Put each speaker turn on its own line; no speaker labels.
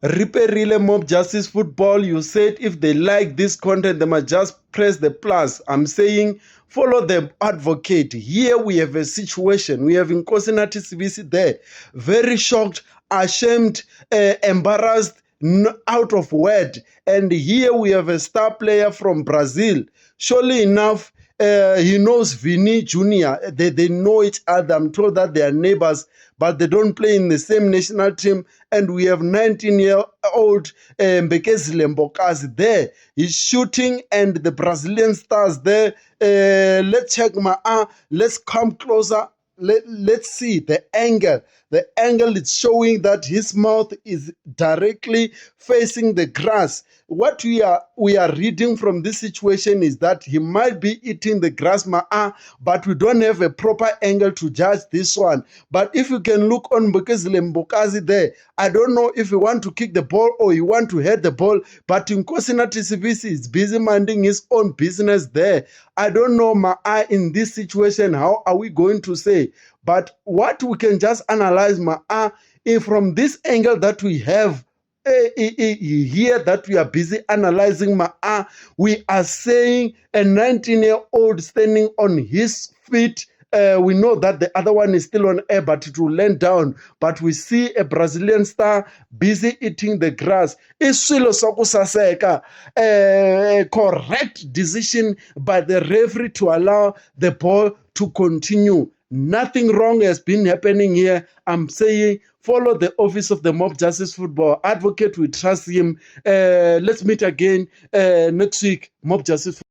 Riperile Mob Justice Football, you said if they like this content, they must just press the plus. I'm saying follow the advocate. Here we have a situation. We have Nkosi Sibisi there. Very shocked, ashamed, embarrassed, out of word. And here we have a star player from Brazil. Surely enough, he knows Vini Jr. They know each other. I'm told that they are neighbors, but they don't play in the same national team. And we have 19-year-old Mbekezile Mbokazi there. He's shooting, and the Brazilian stars there. Let's check let's come closer. Let's see the angle. The angle is showing that his mouth is directly facing the grass. What we are reading from this situation is that he might be eating the grass, but we don't have a proper angle to judge this one. But if you can look on Mbekezile Mbokazi there, I don't know if you want to kick the ball or you want to head the ball, but Nkosi Sibisi is busy minding his own business there. I don't know, in this situation, how are we going to say? But what we can just analyze, if from this angle that we have here, that we are busy analyzing, we are saying a 19-year-old standing on his feet. We know that the other one is still on air, but it will land down. But we see a Brazilian star busy eating the grass. Iswilo sokusaseka. Correct decision by the referee to allow the ball to continue. Nothing wrong has been happening here. I'm saying follow the office of the Mob Justice Football Advocate. We trust him. Let's meet again next week. Mob Justice.